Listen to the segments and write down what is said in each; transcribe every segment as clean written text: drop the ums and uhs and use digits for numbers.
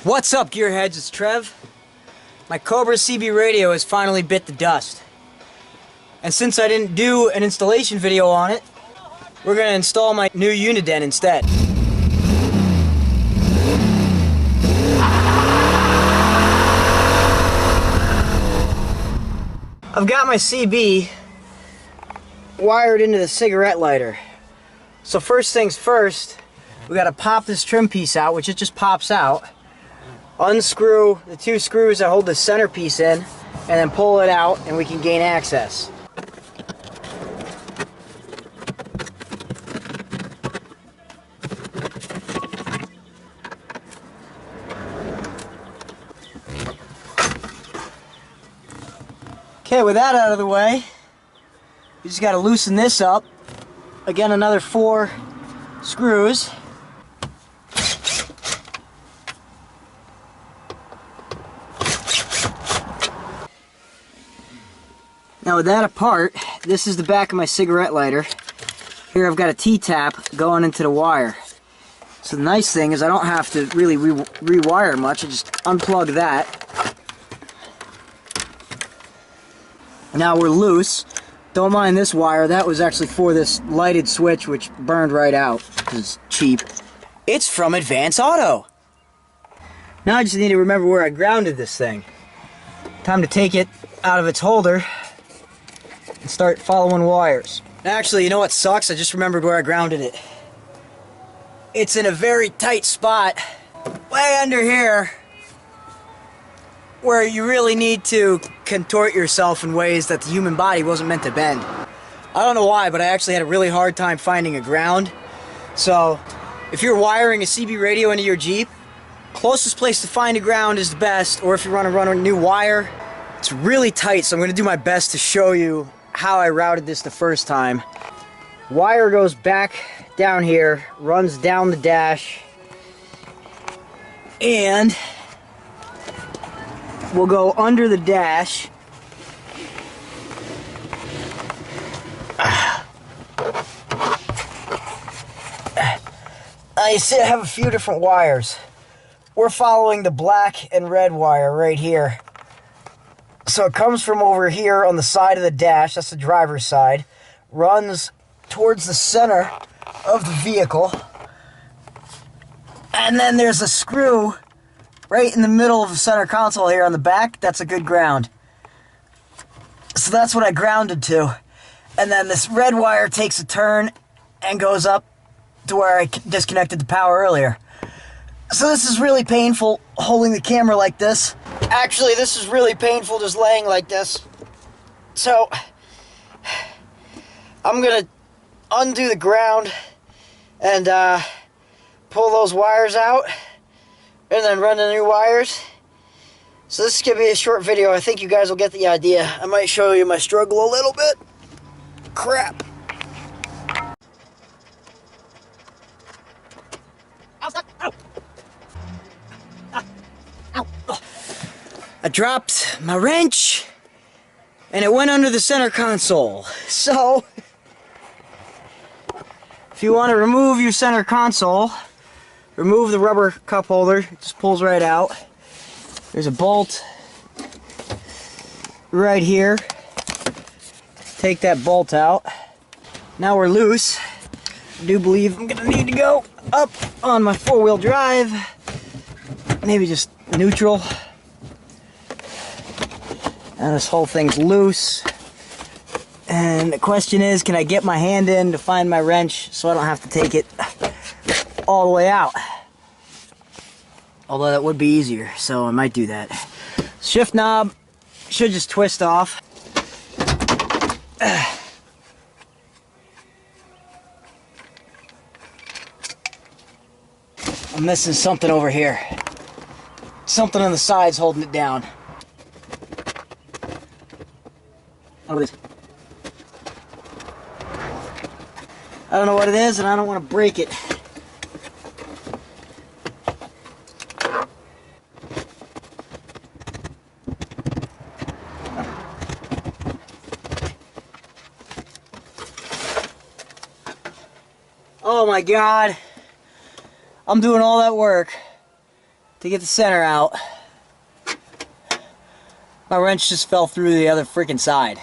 What's up, gearheads? It's Trev. My Cobra CB radio has finally bit the dust. And since I didn't do an installation video on it, we're going to install my new Uniden instead. I've got my CB wired into the cigarette lighter. So first things first, we got to pop this trim piece out, which it just pops out. Unscrew the two screws that hold the centerpiece in, and then pull it out, and we can gain access. Okay, with that out of the way, we just got to loosen this up. Again, another 4 screws. Now with that apart, this is the back of my cigarette lighter. Here I've got a T-tap going into the wire. So the nice thing is I don't have to really rewire much. I just unplug that. Now we're loose. Don't mind this wire. That was actually for this lighted switch, which burned right out because it's cheap. It's from Advance Auto. Now I just need to remember where I grounded this thing. Time to take it out of its holder and start following wires. Actually, you know what sucks? I just remembered where I grounded it. It's in a very tight spot, way under here, where you really need to contort yourself in ways that the human body wasn't meant to bend. I don't know why, but I actually had a really hard time finding a ground. So, if you're wiring a CB radio into your Jeep, closest place to find a ground is the best, or if you want to run a new wire, it's really tight, so I'm going to do my best to show you how I routed this the first time. Wire goes back down here, runs down the dash, and we'll go under the dash. You see I have a few different wires. We're following the black and red wire right here. So it comes from over here on the side of the dash, that's the driver's side, runs towards the center of the vehicle, and then there's a screw right in the middle of the center console here on the back. That's a good ground. So that's what I grounded to. And then this red wire takes a turn and goes up to where I disconnected the power earlier. So this is really painful holding the camera like this. Actually, this is really painful just laying like this. So I'm gonna undo the ground and pull those wires out and then run the new wires. So this is gonna be a short video. I think you guys will get the idea. I might show you my struggle a little bit. Crap. I dropped my wrench and it went under the center console. So if you want to remove your center console, remove the rubber cup holder. It just pulls right out. There's a bolt right here. Take that bolt out. Now we're loose. I do believe I'm gonna need to go up on my 4-wheel drive. Maybe just neutral. And this whole thing's loose. And the question is, can I get my hand in to find my wrench so I don't have to take it all the way out? Although that would be easier, so I might do that. Shift knob should just twist off. I'm missing something over here. Something on the side's holding it down. I don't know what it is, and I don't want to break it. Oh my God. I'm doing all that work to get the center out. My wrench just fell through the other freaking side.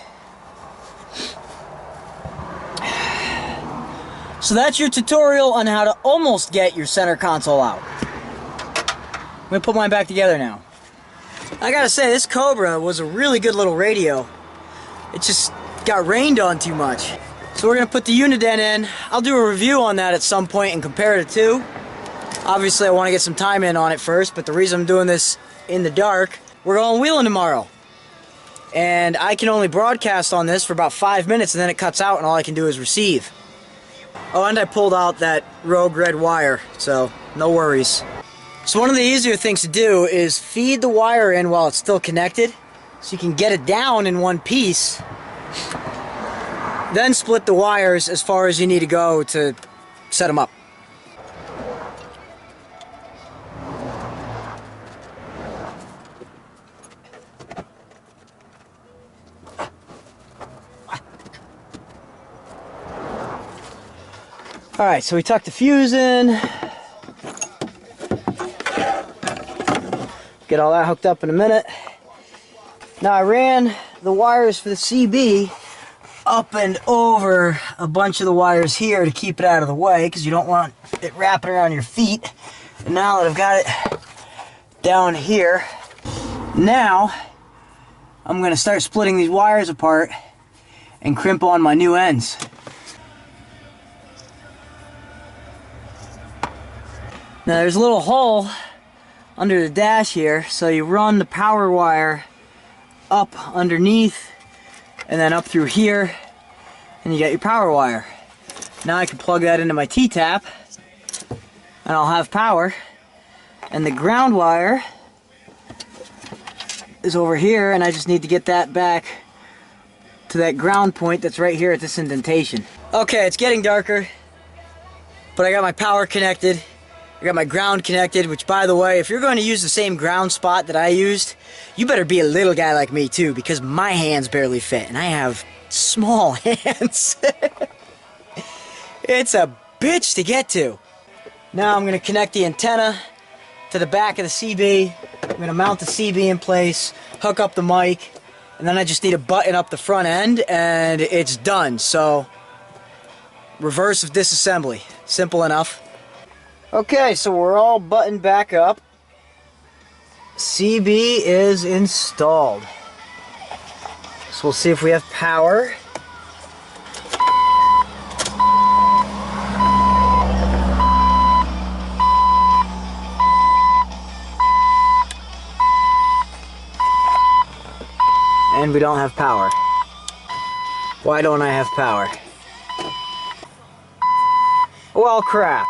So that's your tutorial on how to almost get your center console out. I'm going to put mine back together now. I gotta say, this Cobra was a really good little radio. It just got rained on too much. So we're going to put the Uniden in. I'll do a review on that at some point and compare the two. Obviously I want to get some time in on it first, but the reason I'm doing this in the dark, we're going wheeling tomorrow. And I can only broadcast on this for about 5 minutes and then it cuts out and all I can do is receive. Oh, and I pulled out that rogue red wire, so no worries. So one of the easier things to do is feed the wire in while it's still connected, so you can get it down in one piece. Then split the wires as far as you need to go to set them up. Alright, so we tucked the fuse in. Get all that hooked up in a minute. Now I ran the wires for the CB up and over a bunch of the wires here to keep it out of the way, because you don't want it wrapping around your feet. And now that I've got it down here, now I'm going to start splitting these wires apart and crimp on my new ends. Now there's a little hole under the dash here, so you run the power wire up underneath and then up through here, and you get your power wire. Now I can plug that into my T-tap and I'll have power. And the ground wire is over here, and I just need to get that back to that ground point that's right here at this indentation. Okay, it's getting darker, but I got my power connected. I got my ground connected, which, by the way, if you're going to use the same ground spot that I used, you better be a little guy like me too, because my hands barely fit, and I have small hands. It's a bitch to get to. Now I'm going to connect the antenna to the back of the CB. I'm going to mount the CB in place, hook up the mic, and then I just need to button up the front end, and it's done. So, reverse of disassembly. Simple enough. Okay, so we're all buttoned back up. CB is installed. So we'll see if we have power. And we don't have power. Why don't I have power? Well, crap.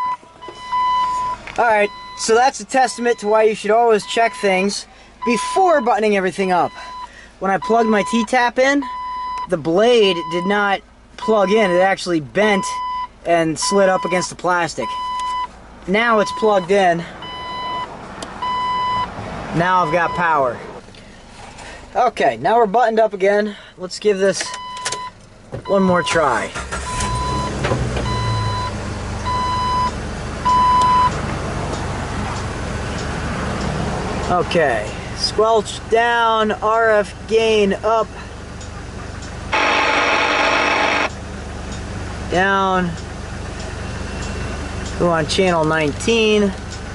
Alright, so that's a testament to why you should always check things before buttoning everything up. When I plugged my T-tap in, the blade did not plug in. It actually bent and slid up against the plastic. Now it's plugged in. Now I've got power. Okay, now we're buttoned up again. Let's give this one more try. Okay, squelch down, RF gain up, down, go on channel 19,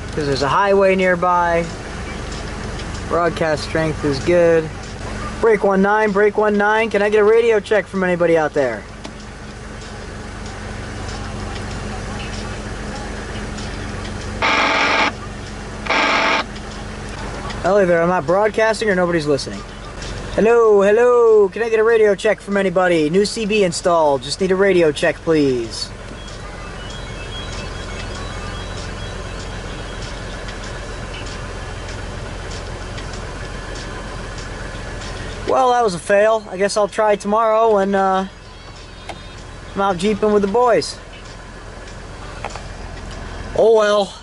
because there's a highway nearby, broadcast strength is good, break 19, can I get a radio check from anybody out there? Hello there, I'm not broadcasting or nobody's listening. Hello, hello, can I get a radio check from anybody? New CB installed, just need a radio check please. Well, that was a fail. I guess I'll try tomorrow when I'm out jeeping with the boys. Oh well.